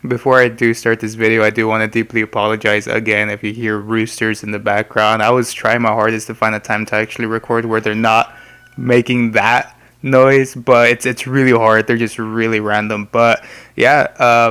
Before I do start this video, I do want to deeply apologize again if you hear roosters in the background. I was trying my hardest to find a time to actually record where they're not making that noise, but it's really hard. They're just really random. But yeah,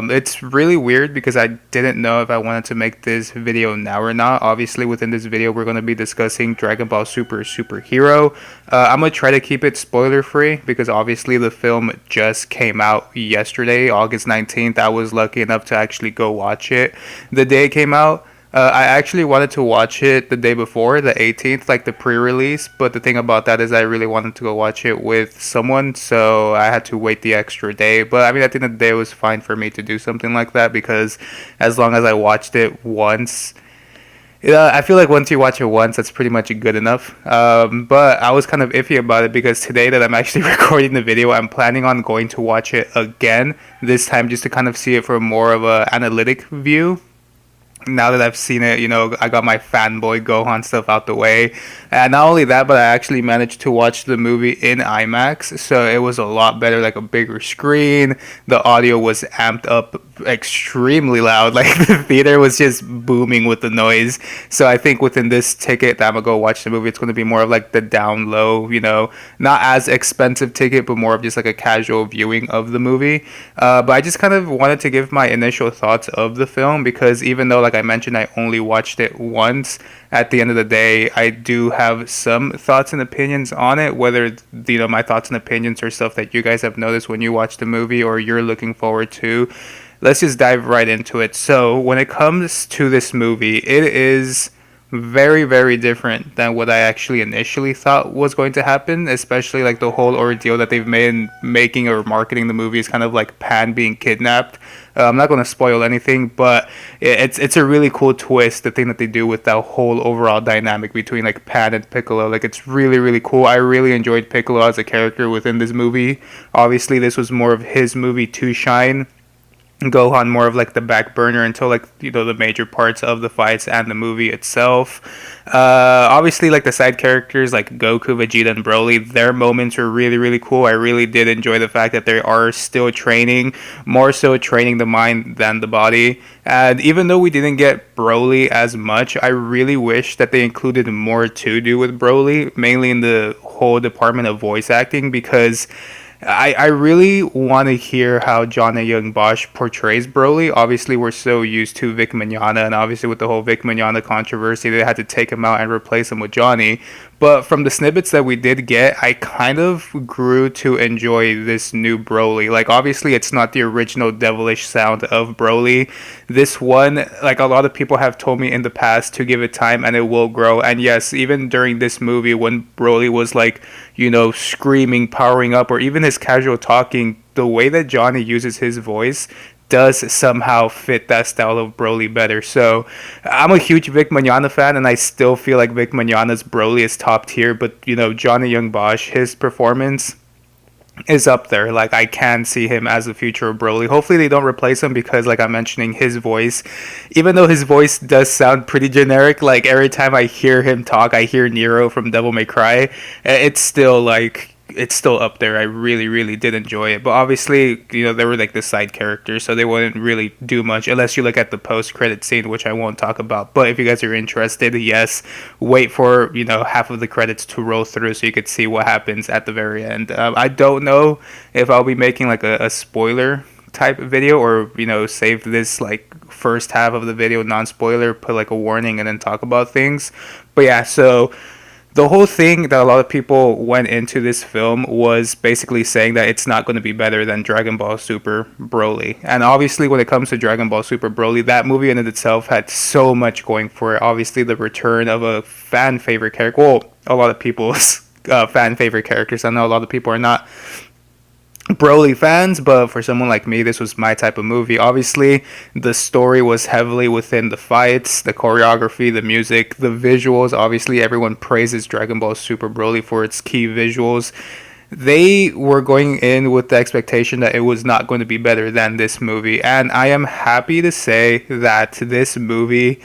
it's really weird because I didn't know if I wanted to make this video now or not. Obviously, within this video, we're going to be discussing Dragon Ball Super Superhero. I'm going to try to keep it spoiler free because obviously the film just came out yesterday, August 19th. I was lucky enough to actually go watch it the day it came out. I actually wanted to watch it the day before, the 18th, like the pre-release. But the thing about that is, I really wanted to go watch it with someone, so I had to wait the extra day. But I mean, at the end of the day, it was fine for me to do something like that because as long as I watched it once, I feel like once you watch it once, that's pretty much good enough. But I was kind of iffy about it because today that I'm actually recording the video, I'm planning on going to watch it again. This time, just to kind of see it from more of a analytic view now that I've seen it, I got my fanboy Gohan stuff out the way. And not only that, but I actually managed to watch the movie in IMAX. So it was a lot better, like a bigger screen. The audio was amped up extremely loud. Like the theater was just booming with the noise. So I think within this ticket that I'm going to go watch the movie, it's going to be more of like the down low, not as expensive ticket, but more of just like a casual viewing of the movie. But I just kind of wanted to give my initial thoughts of the film because even though, like I mentioned, I only watched it once. At the end of the day, I do have some thoughts and opinions on it. Whether my thoughts and opinions are stuff that you guys have noticed when you watch the movie or you're looking forward to. Let's just dive right into it. So, when it comes to this movie, it is very, very different than what I actually initially thought was going to happen, especially like the whole ordeal that they've made in making or marketing the movie is kind of like Pan being kidnapped. I'm not going to spoil anything, but it's a really cool twist, the thing that they do with that whole overall dynamic between like Pan and Piccolo. Like it's really, really cool. I really enjoyed Piccolo as a character within this movie. Obviously, this was more of his movie to shine. Gohan more of like the back burner until like the major parts of the fights and the movie itself. Obviously, like the side characters like Goku, Vegeta, and Broly, their moments were really, really cool. I really did enjoy the fact that they are still training, more so training the mind than the body. And even though we didn't get Broly as much, I really wish that they included more to do with Broly, mainly in the whole department of voice acting, because I really want to hear how Johnny Young Bosch portrays Broly. Obviously, we're so used to Vic Mignogna, and obviously with the whole Vic Mignogna controversy, they had to take him out and replace him with Johnny. But from the snippets that we did get, I kind of grew to enjoy this new Broly. Like, obviously, it's not the original devilish sound of Broly. This one, like a lot of people have told me in the past to give it time and it will grow. And yes, even during this movie, when Broly was like, screaming, powering up, or even his casual talking, the way that Johnny uses his voice does somehow fit that style of Broly better. So I'm a huge Vic Mignogna fan, and I still feel like Vic Mignogna's Broly is top tier. But Johnny Young Bosch, his performance is up there. Like I can see him as the future of Broly. Hopefully they don't replace him because, like I'm mentioning, his voice, even though his voice does sound pretty generic, like every time I hear him talk, I hear Nero from Devil May Cry. It's still up there. I really, really did enjoy it. But obviously, they were like the side characters, so they wouldn't really do much unless you look at the post-credit scene, which I won't talk about. But if you guys are interested, yes, wait for, half of the credits to roll through so you could see what happens at the very end. I don't know if I'll be making like a spoiler type video or, save this like first half of the video non-spoiler, put like a warning and then talk about things. But yeah, so the whole thing that a lot of people went into this film was basically saying that it's not going to be better than Dragon Ball Super Broly. And obviously, when it comes to Dragon Ball Super Broly, that movie in itself had so much going for it. Obviously, the return of a fan favorite character. Well, a lot of people's fan favorite characters. I know a lot of people are not Broly fans, but for someone like me, this was my type of movie. Obviously, the story was heavily within the fights, the choreography, the music, the visuals. Obviously, everyone praises Dragon Ball Super Broly for its key visuals. They were going in with the expectation that it was not going to be better than this movie, and I am happy to say that this movie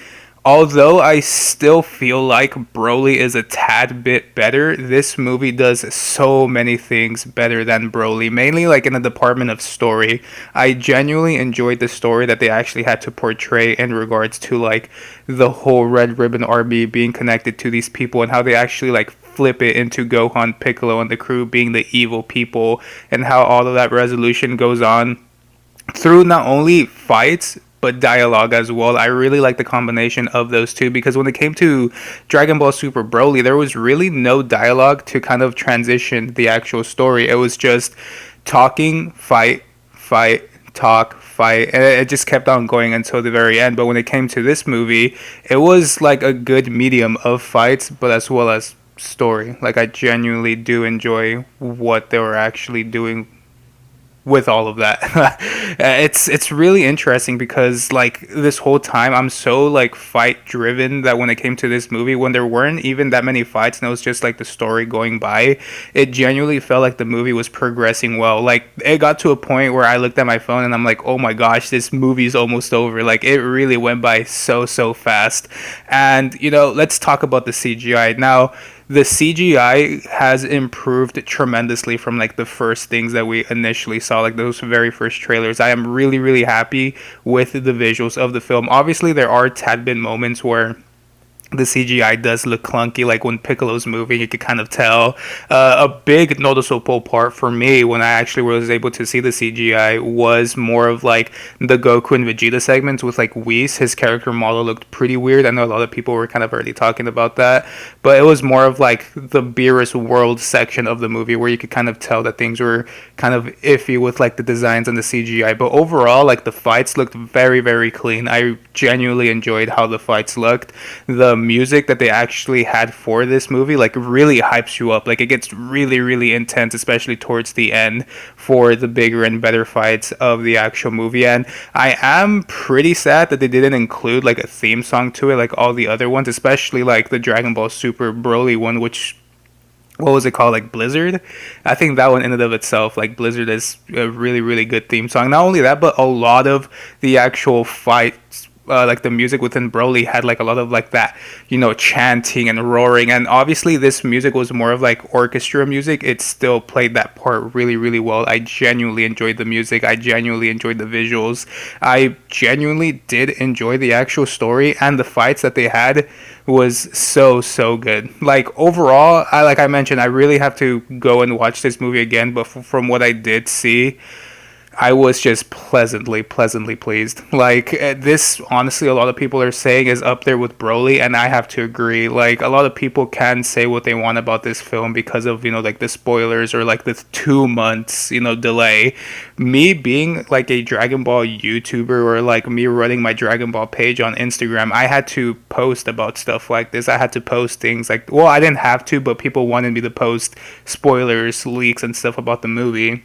Although I still feel like Broly is a tad bit better, this movie does so many things better than Broly, mainly like in the department of story. I genuinely enjoyed the story that they actually had to portray in regards to like the whole Red Ribbon Army being connected to these people and how they actually like flip it into Gohan, Piccolo, and the crew being the evil people, and how all of that resolution goes on through not only fights but dialogue as well. I really like the combination of those two because when it came to Dragon Ball Super Broly, there was really no dialogue to kind of transition the actual story. It was just talking, fight, fight, talk, fight, and it just kept on going until the very end. But when it came to this movie, it was like a good medium of fights, but as well as story. Like I genuinely do enjoy what they were actually doing with all of that. It's really interesting because like this whole time I'm so like fight driven that when it came to this movie, when there weren't even that many fights and it was just like the story going by, it genuinely felt like the movie was progressing well. Like it got to a point where I looked at my phone and I'm like, oh my gosh, this movie's almost over. Like it really went by so fast. And you know, let's talk about the CGI now. The CGI has improved tremendously from like the first things that we initially saw, like those very first trailers. I am really happy with the visuals of the film. Obviously, there are tad bit moments where the CGI does look clunky, like when Piccolo's moving, you could kind of tell. A big noticeable part for me when I actually was able to see the CGI was more of like the Goku and Vegeta segments with like Whis. His character model looked pretty weird. I know a lot of people were kind of already talking about that, but it was more of like the Beerus World section of the movie where you could kind of tell that things were kind of iffy with like the designs and the CGI. But overall, like the fights looked very clean. I genuinely enjoyed how the fights looked. The music that they actually had for this movie like really hypes you up. Like it gets really intense, especially towards the end for the bigger and better fights of the actual movie. And I am pretty sad that they didn't include like a theme song to it like all the other ones, especially like the Dragon Ball Super Broly one, which, what was it called, like Blizzard. I think that one in and of itself, like Blizzard, is a really good theme song. Not only that, but a lot of the actual fights, like the music within Broly had like a lot of like that, you know, chanting and roaring. And obviously this music was more of like orchestra music. It still played that part really well. I genuinely enjoyed the music. I genuinely enjoyed the visuals. I genuinely did enjoy the actual story, and the fights that they had was so good. Like overall, like I mentioned, I really have to go and watch this movie again, but from what I did see, I was just pleasantly pleased. Like this, honestly, a lot of people are saying is up there with Broly, and I have to agree. Like a lot of people can say what they want about this film because of, you know, like the spoilers or like the 2 months, you know, delay. Me being like a Dragon Ball YouTuber, or like me running my Dragon Ball page on Instagram, I had to post about stuff like this. I had to post things like, well, I didn't have to, but people wanted me to post spoilers, leaks, and stuff about the movie.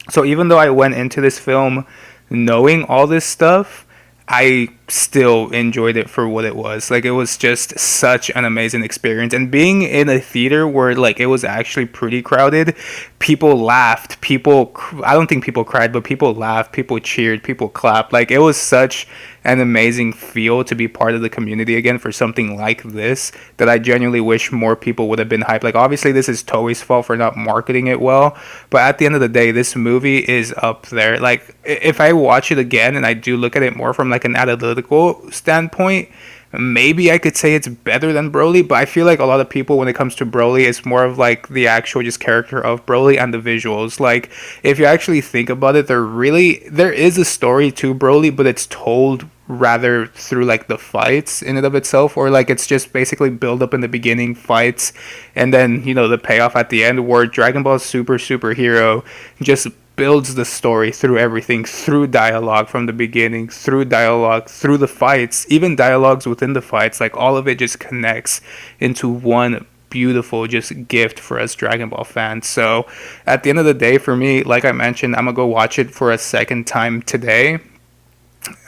So even though I went into this film knowing all this stuff, I still enjoyed it for what it was. Like it was just such an amazing experience. And being in a theater where like it was actually pretty crowded, people laughed. I don't think people cried, but people laughed, people cheered, people clapped. Like it was such an amazing feel to be part of the community again for something like this, that I genuinely wish more people would have been hyped. Like obviously this is Toei's fault for not marketing it well, but at the end of the day, this movie is up there. Like if I watch it again and I do look at it more from like an analytical standpoint, maybe I could say it's better than Broly, but I feel like a lot of people, when it comes to Broly, it's more of like the actual just character of Broly and the visuals. Like if you actually think about it, there is a story to Broly, but it's told rather through like the fights in and of itself, or like it's just basically build up in the beginning, fights, and then, you know, the payoff at the end, where Dragon Ball Superhero just builds the story through everything, through dialogue from the beginning, through dialogue, through the fights, even dialogues within the fights. Like all of it just connects into one beautiful just gift for us Dragon Ball fans. So at the end of the day, for me, like I mentioned, I'm gonna go watch it for a second time today.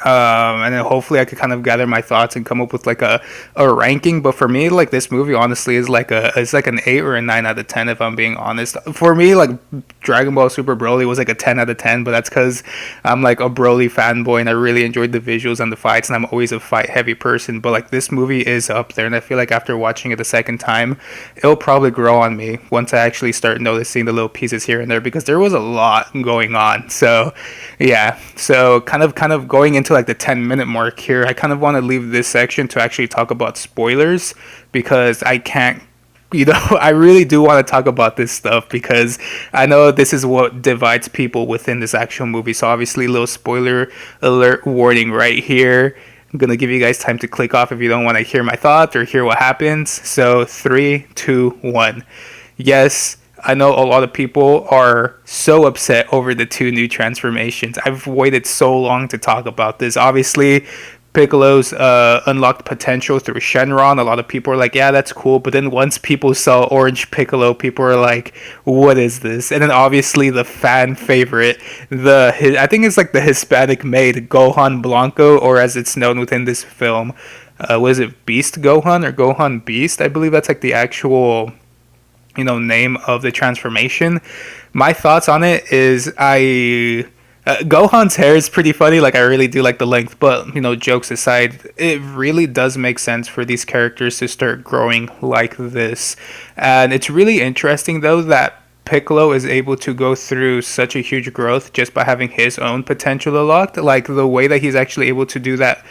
And then hopefully I could kind of gather my thoughts and come up with like a ranking. But for me, like this movie honestly is like it's like an 8 or a 9 out of 10 if I'm being honest. For me, like Dragon Ball Super Broly was like a 10 out of 10, but that's because I'm like a Broly fanboy and I really enjoyed the visuals and the fights, and I'm always a fight heavy person. But like this movie is up there, and I feel like after watching it the second time, it'll probably grow on me once I actually start noticing the little pieces here and there, because there was a lot going on. So yeah, so kind of going into like the 10-minute mark here, I kind of want to leave this section to actually talk about spoilers, because I can't, I really do want to talk about this stuff because I know this is what divides people within this actual movie. So obviously, little spoiler alert warning right here. I'm gonna give you guys time to click off if you don't want to hear my thoughts or hear what happens. So 3, 2, 1. Yes, I know a lot of people are so upset over the two new transformations. I've waited so long to talk about this. Obviously, Piccolo's unlocked potential through Shenron. A lot of people are like, yeah, that's cool. But then once people saw Orange Piccolo, people are like, what is this? And then obviously the fan favorite, I think it's like the Hispanic made Gohan Blanco, or as it's known within this film, was it Beast Gohan or Gohan Beast? I believe that's like the actual name of the transformation. My thoughts on it is Gohan's hair is pretty funny. Like I really do like the length, but jokes aside, it really does make sense for these characters to start growing like this. And it's really interesting though that Piccolo is able to go through such a huge growth just by having his own potential unlocked. Like the way that he's actually able to do that,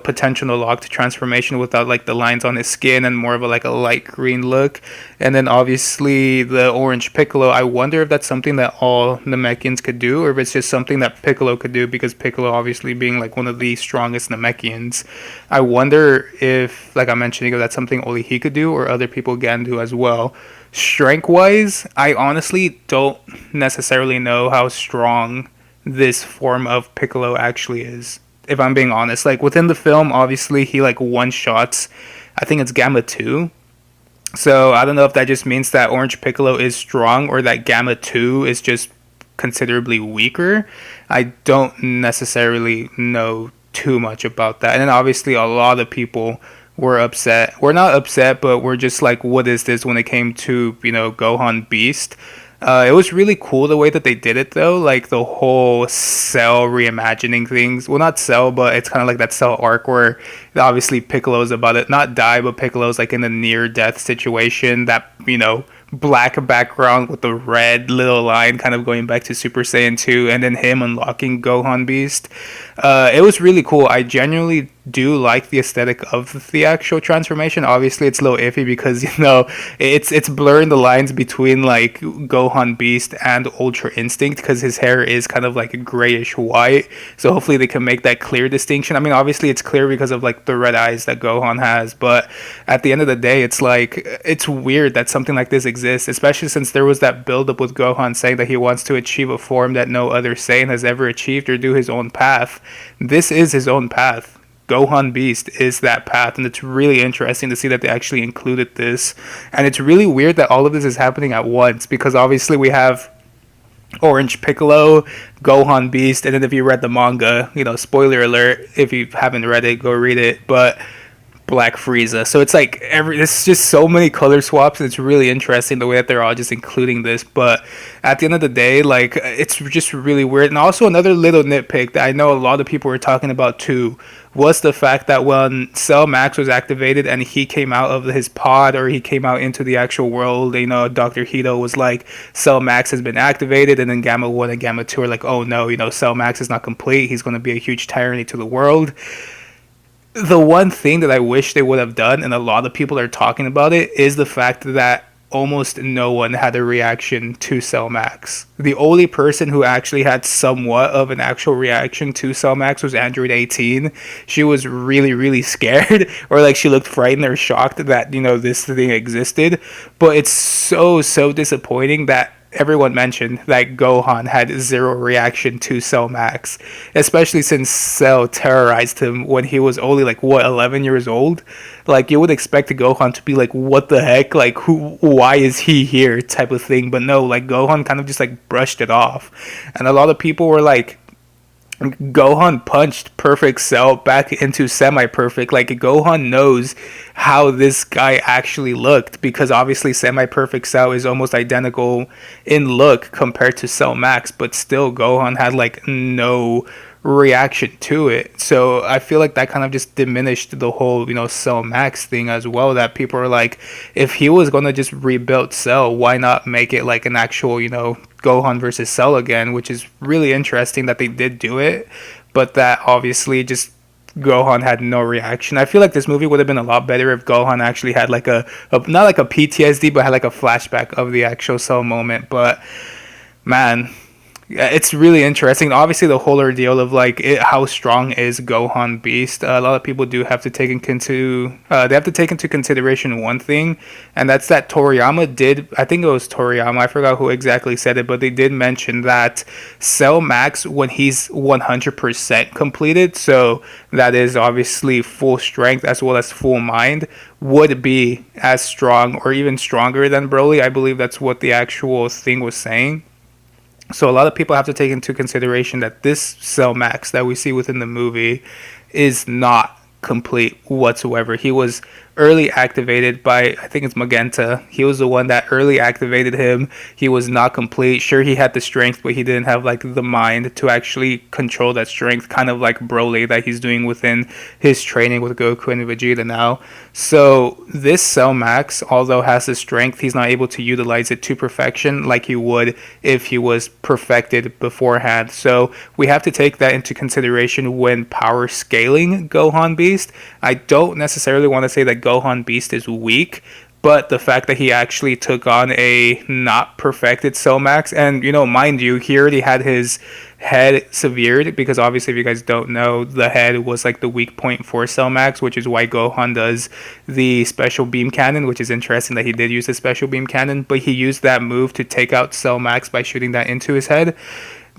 potential unlocked transformation without like the lines on his skin and more of a light green look. And then obviously the Orange Piccolo, I wonder if that's something that all Namekians could do, or if it's just something that Piccolo could do, because Piccolo obviously being like one of the strongest Namekians. I wonder if, like I'm mentioning, if that's something only he could do or other people can do as well. Strength wise, I honestly don't necessarily know how strong this form of Piccolo actually is, if I'm being honest. Like within the film, obviously he like one shots, I think it's Gamma 2. So I don't know if that just means that Orange Piccolo is strong or that Gamma 2 is just considerably weaker. I don't necessarily know too much about that. And then obviously a lot of people were upset. We're not upset, but we're just like, what is this when it came to, Gohan Beast? It was really cool the way that they did it though, like the whole Cell reimagining things. Well, not Cell, but it's kind of like that Cell arc where obviously Piccolo's about it, not die, but Piccolo's like in a near death situation. That, black background with the red little line kind of going back to Super Saiyan 2, and then him unlocking Gohan Beast. It was really cool. I genuinely do like the aesthetic of the actual transformation. Obviously it's a little iffy because it's blurring the lines between like Gohan Beast and Ultra Instinct, because his hair is kind of like a grayish white, so hopefully they can make that clear distinction. I mean, obviously it's clear because of like the red eyes that Gohan has, but at the end of the day, it's like, it's weird that something like this exists, especially since there was that build-up with Gohan saying that he wants to achieve a form that no other Saiyan has ever achieved, or do his own path. This is his own path. Gohan Beast is that path, and it's really interesting to see that they actually included this. And it's really weird that all of this is happening at once, because obviously we have Orange Piccolo, Gohan Beast, and then if you read the manga, spoiler alert, if you haven't read it, go read it, but Black Frieza. So it's like it's just so many color swaps. It's really interesting the way that they're all just including this. But at the end of the day, like, it's just really weird. And also another little nitpick that I know a lot of people were talking about too was the fact that when Cell Max was activated and he came out of his pod, or he came out into the actual world, Dr. Hito was like, Cell Max has been activated, and then Gamma 1 and Gamma 2 are like, oh no, Cell Max is not complete, he's going to be a huge tyranny to the world. The one thing that I wish they would have done, and a lot of people are talking about it, is the fact that almost no one had a reaction to Cell Max. The only person who actually had somewhat of an actual reaction to Cell Max was Android 18. She was really, really scared, or like she looked frightened or shocked that, this thing existed. But it's so disappointing that everyone mentioned that Gohan had zero reaction to Cell Max, especially since Cell terrorized him when he was only 11 years old. Like, you would expect Gohan to be like, what the heck, like, why is he here, type of thing. But no, like, Gohan kind of just brushed it off. And a lot of people were like, Gohan punched Perfect Cell back into semi-perfect. Like Gohan knows how this guy actually looked because obviously semi-perfect Cell is almost identical in look compared to Cell Max, but still Gohan had like no reaction to it. So I feel like that kind of just diminished the whole, Cell Max thing as well. That people are like, if he was gonna just rebuild Cell, why not make it like an actual, Gohan versus Cell again, which is really interesting that they did do it, but that obviously just Gohan had no reaction. I feel like this movie would have been a lot better if Gohan actually had like a not like a PTSD, but had like a flashback of the actual Cell moment. But man, yeah, it's really interesting. Obviously, the whole ordeal of like how strong is Gohan Beast. A lot of people do have to take into they have to take into consideration one thing, and that's that Toriyama did. I think it was Toriyama. I forgot who exactly said it, but they did mention that Cell Max when he's 100% completed, so that is obviously full strength as well as full mind, would be as strong or even stronger than Broly. I believe that's what the actual thing was saying. So a lot of people have to take into consideration that this Cell Max that we see within the movie is not complete whatsoever. He was early activated by, I think it's Magenta. He was the one that early activated him. He was not complete. Sure, he had the strength, but he didn't have like the mind to actually control that strength, kind of like Broly that he's doing within his training with Goku and Vegeta now. So this Cell Max, although has the strength, he's not able to utilize it to perfection like he would if he was perfected beforehand. So we have to take that into consideration when power scaling Gohan Beast. I don't necessarily want to say that Gohan Beast is weak, but the fact that he actually took on a not perfected Cell Max, and mind you, he already had his head severed because obviously, if you guys don't know, the head was like the weak point for Cell Max, which is why Gohan does the special beam cannon, which is interesting that he did use the special beam cannon, but he used that move to take out Cell Max by shooting that into his head.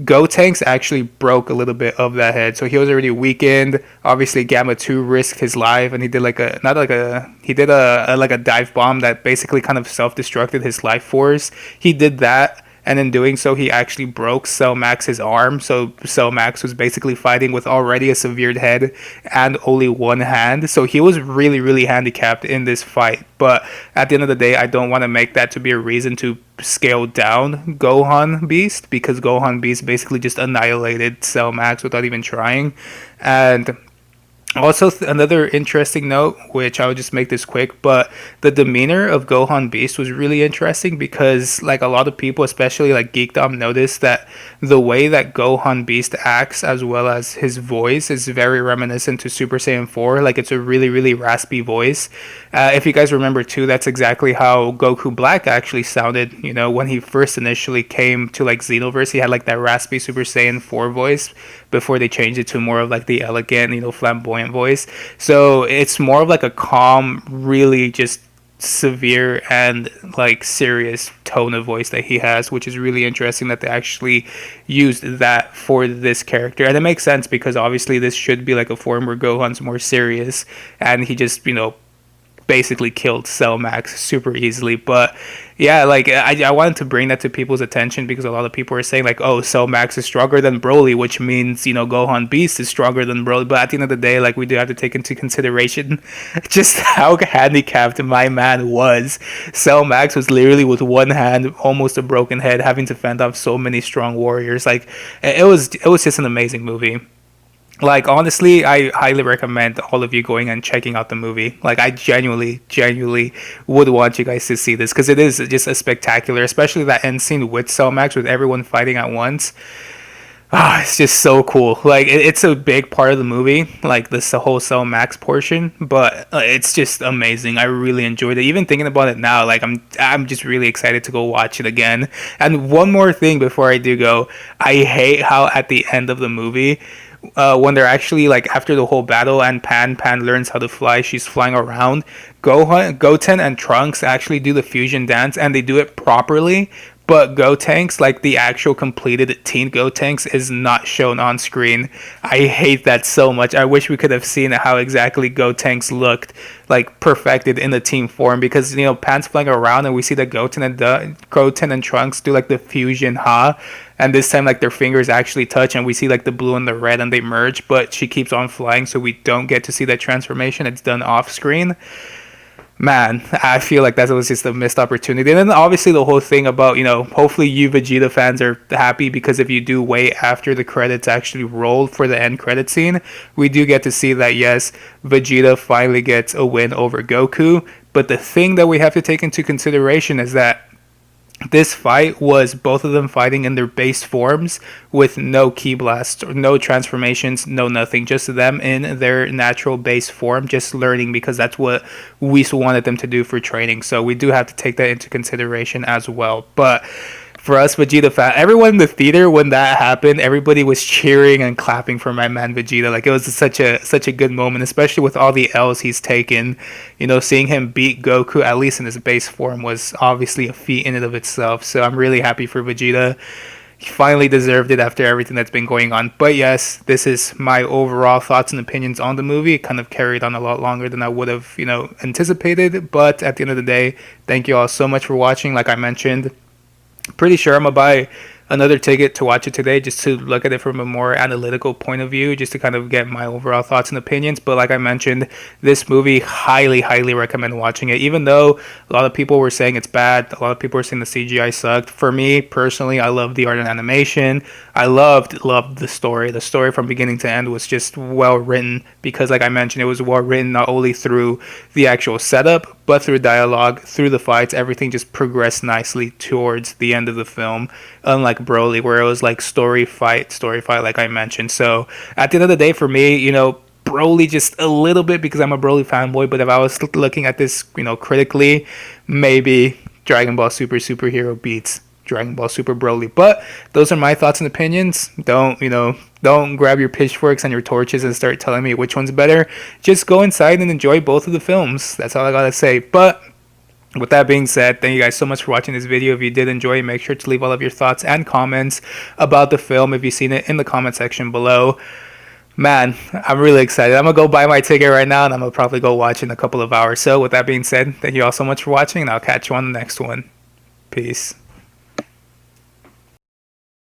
Gotenks actually broke a little bit of that head, so he was already weakened. Obviously, Gamma 2 risked his life, and he did like a not like a he did a like a dive bomb that basically kind of self-destructed his life force. He did that, and in doing so, he actually broke Cell Max's arm. So Cell Max was basically fighting with already a severed head and only one hand. So he was really, really handicapped in this fight. But at the end of the day, I don't want to make that to be a reason to scale down Gohan Beast, because Gohan Beast basically just annihilated Cell Max without even trying. And also, another interesting note, which I'll just make this quick, but the demeanor of Gohan Beast was really interesting because, like, a lot of people, especially like Geekdom, noticed that the way that Gohan Beast acts, as well as his voice, is very reminiscent to Super Saiyan 4. Like, it's a really, really raspy voice. If you guys remember, too, that's exactly how Goku Black actually sounded, when he first initially came to, like, Xenoverse. He had, like, that raspy Super Saiyan 4 voice before they changed it to more of, like, the elegant, flamboyant voice. So it's more of like a calm, really just severe and like serious tone of voice that he has, which is really interesting that they actually used that for this character. And it makes sense because obviously this should be like a form where Gohan's more serious and he just, basically killed Cell Max super easily. But yeah, like I wanted to bring that to people's attention because a lot of people are saying like, oh, Cell Max is stronger than Broly, which means Gohan Beast is stronger than Broly. But at the end of the day, like we do have to take into consideration just how handicapped my man was. Cell Max was literally with one hand, almost a broken head, having to fend off so many strong warriors. Like it was just an amazing movie. Like honestly, I highly recommend all of you going and checking out the movie. Like I genuinely would want you guys to see this because it is just a spectacular, especially that end scene with Cell Max with everyone fighting at once. Ah, it's just so cool. Like it's a big part of the movie, like this the whole Cell Max portion, but it's just amazing. I really enjoyed it. Even thinking about it now, like I'm just really excited to go watch it again. And one more thing before I do go, I hate how at the end of the movie when they're actually like after the whole battle and Pan learns how to fly, she's flying around. Goten and Trunks actually do the fusion dance and they do it properly, but Gotenks, like the actual completed teen Gotenks, is not shown on screen. I hate that so much. I wish we could have seen how exactly Gotenks looked, like perfected in the team form, because Pan's flying around and we see that Goten and Trunks do like the fusion ha, and this time like their fingers actually touch and we see like the blue and the red and they merge, but she keeps on flying, so we don't get to see that transformation. It's done off screen. Man, I feel like that was just a missed opportunity. And then obviously the whole thing about, hopefully you Vegeta fans are happy, because if you do wait after the credits actually roll for the end credit scene, we do get to see that, yes, Vegeta finally gets a win over Goku. But the thing that we have to take into consideration is that this fight was both of them fighting in their base forms with no ki blast, no transformations, no nothing. Just them in their natural base form, just learning, because that's what we wanted them to do for training. So we do have to take that into consideration as well. But for us Vegeta fan, everyone in the theater when that happened, everybody was cheering and clapping for my man Vegeta. Like, it was such a good moment, especially with all the L's he's taken. Seeing him beat Goku, at least in his base form, was obviously a feat in and of itself. So I'm really happy for Vegeta. He finally deserved it after everything that's been going on. But yes, this is my overall thoughts and opinions on the movie. It kind of carried on a lot longer than I would have, anticipated. But at the end of the day, thank you all so much for watching. Like I mentioned, pretty sure I'm gonna buy another ticket to watch it today, just to look at it from a more analytical point of view, just to kind of get my overall thoughts and opinions. But like I mentioned, this movie, highly recommend watching it. Even though a lot of people were saying it's bad, a lot of people were saying the CGI sucked. For me personally, I love the art and animation. I loved the story. The story from beginning to end was just well written, because like I mentioned, it was well written not only through the actual setup, but through dialogue, through the fights. Everything just progressed nicely towards the end of the film, unlike Broly, where it was like story fight, like I mentioned. So at the end of the day, for me, Broly just a little bit, because I'm a Broly fanboy. But if I was looking at this, critically, maybe Dragon Ball Super Superhero beats Dragon Ball Super Broly. But those are my thoughts and opinions. Don't grab your pitchforks and your torches and start telling me which one's better. Just go inside and enjoy both of the films. That's all I gotta say. But with that being said, thank you guys so much for watching this video. If you did enjoy, make sure to leave all of your thoughts and comments about the film, if you've seen it, in the comment section below. Man, I'm really excited. I'm going to go buy my ticket right now, and I'm going to probably go watch in a couple of hours. So with that being said, thank you all so much for watching, and I'll catch you on the next one. Peace.